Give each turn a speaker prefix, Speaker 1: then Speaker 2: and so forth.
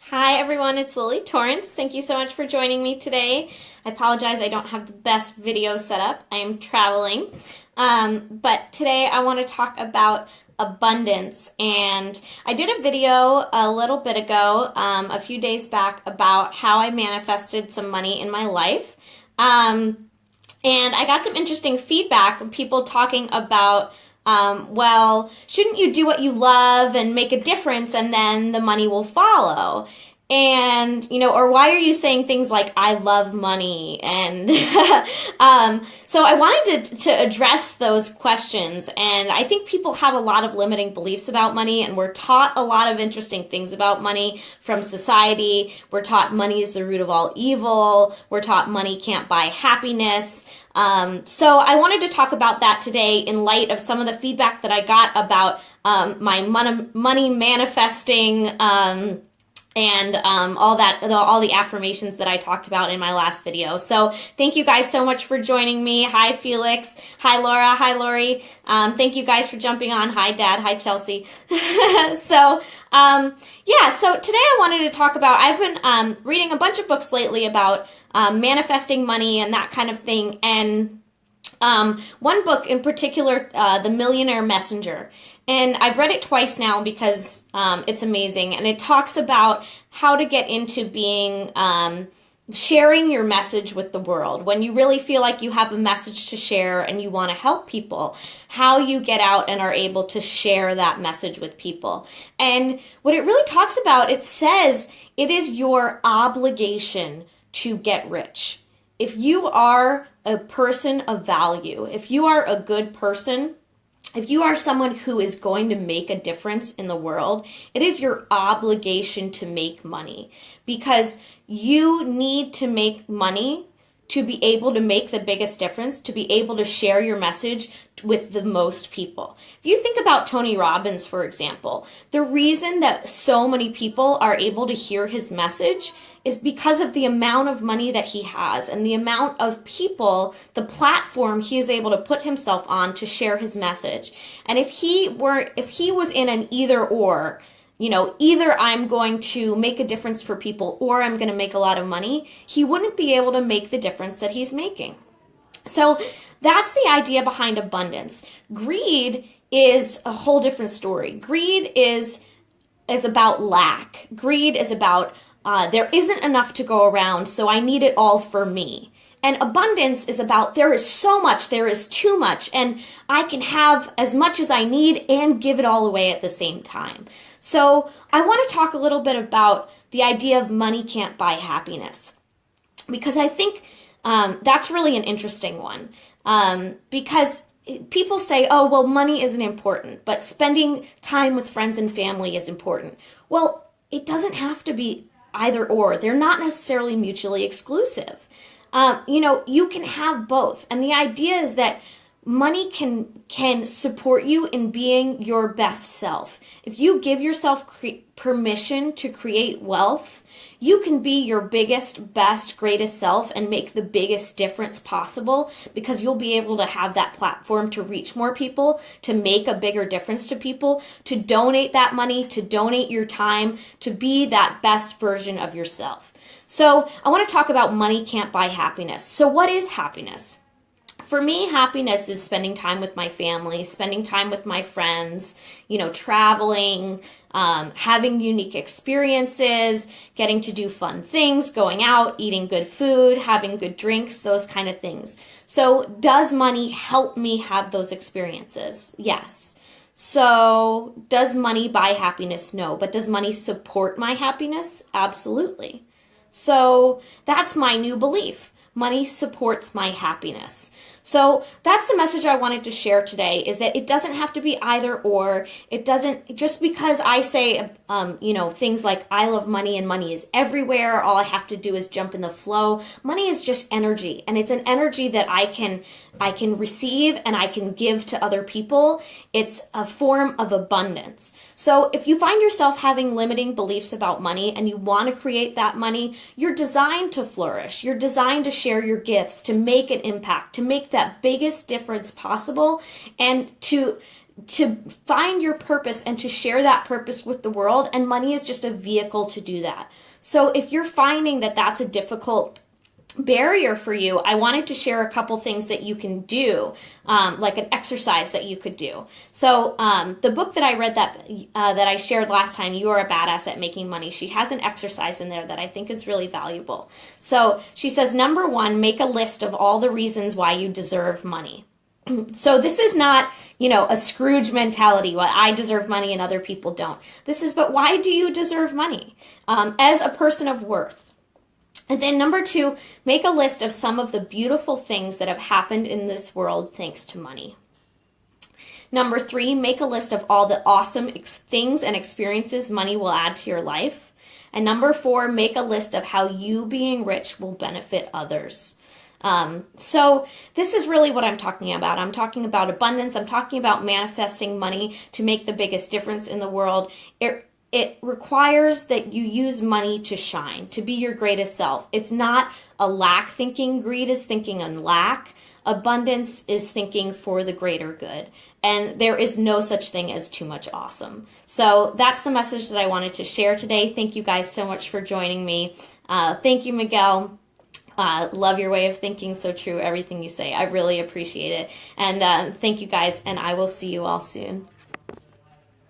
Speaker 1: Hi everyone, it's Lily Torrance. Thank you so much for joining me today. I apologize I don't have the best video set up. I am traveling. But today I want to talk about abundance. And I did a video a little bit ago, a few days back, about how I manifested some money in my life. And I got some interesting feedback of people talking about well, shouldn't you do what you love and make a difference and then the money will follow? And, or why are you saying things like, I love money? And so I wanted to address those questions. And I think people have a lot of limiting beliefs about money, and we're taught a lot of interesting things about money from society. We're taught money is the root of all evil. We're taught money can't buy happiness. So I wanted to talk about that today in light of some of the feedback that I got about my money manifesting and all the affirmations that I talked about in my last video. So thank you guys so much for joining me. Hi Felix. Hi Laura. Hi Lori. Thank you guys for jumping on. Hi Dad. Hi Chelsea. So today I wanted to talk about, I've been reading a bunch of books lately about manifesting money and that kind of thing. And one book in particular, The Millionaire Messenger. And I've read it twice now because it's amazing. And it talks about how to get into being, sharing your message with the world. When you really feel like you have a message to share and you want to help people, how you get out and are able to share that message with people. And what it really talks about, it says it is your obligation to get rich. If you are a person of value, if you are a good person, if you are someone who is going to make a difference in the world, it is your obligation to make money, because you need to make money to be able to make the biggest difference, to be able to share your message with the most people. If you think about Tony Robbins, for example, the reason that so many people are able to hear his message is because of the amount of money that he has and the amount of people, the platform he is able to put himself on to share his message. And if he was in an either or, either I'm going to make a difference for people or I'm going to make a lot of money, he wouldn't be able to make the difference that he's making. So that's the idea behind abundance. Greed is a whole different story. Greed is about lack. Greed is about there isn't enough to go around, so I need it all for me. And abundance is about there is so much, there is too much, and I can have as much as I need and give it all away at the same time. So I want to talk a little bit about the idea of money can't buy happiness, because I think that's really an interesting one. Because people say, oh, well, money isn't important, but spending time with friends and family is important. Well, it doesn't have to be either or. They're not necessarily mutually exclusive. You can have both. And the idea is that money can support you in being your best self. If you give yourself permission to create wealth, you can be your biggest, best, greatest self and make the biggest difference possible, because you'll be able to have that platform to reach more people, to make a bigger difference to people, to donate that money, to donate your time, to be that best version of yourself. So I want to talk about money can't buy happiness. So what is happiness? For me, happiness is spending time with my family, spending time with my friends, traveling, having unique experiences, getting to do fun things, going out, eating good food, having good drinks, those kind of things. So does money help me have those experiences? Yes. So does money buy happiness? No. But does money support my happiness? Absolutely. So that's my new belief. Money supports my happiness. So that's the message I wanted to share today, is that it doesn't have to be either or. It doesn't, just because I say, things like I love money and money is everywhere, all I have to do is jump in the flow. Money is just energy, and it's an energy that I can receive and I can give to other people. It's a form of abundance. So if you find yourself having limiting beliefs about money and you want to create that money, you're designed to flourish. You're designed to share your gifts, to make an impact, to make that biggest difference possible, and to to find your purpose and to share that purpose with the world, and money is just a vehicle to do that. So if you're finding that that's a difficult barrier for you, I wanted to share a couple things that you can do, like an exercise that you could do. So the book that I read that I shared last time, You Are a Badass at Making Money, she has an exercise in there that I think is really valuable. So she says, number one, make a list of all the reasons why you deserve money. So this is not, a Scrooge mentality, why I deserve money and other people don't. This is, but why do you deserve money as a person of worth? And then number two, make a list of some of the beautiful things that have happened in this world thanks to money. Number three, make a list of all the awesome things and experiences money will add to your life. And number four, make a list of how you being rich will benefit others. So this is really what I'm talking about. I'm talking about abundance. I'm talking about manifesting money to make the biggest difference in the world. It requires that you use money to shine, to be your greatest self. It's not a lack thinking. Greed is thinking on lack. Abundance is thinking for the greater good. And there is no such thing as too much awesome. So that's the message that I wanted to share today. Thank you guys so much for joining me. Thank you, Miguel. Love your way of thinking. So true, everything you say. I really appreciate it. And thank you guys, and I will see you all soon.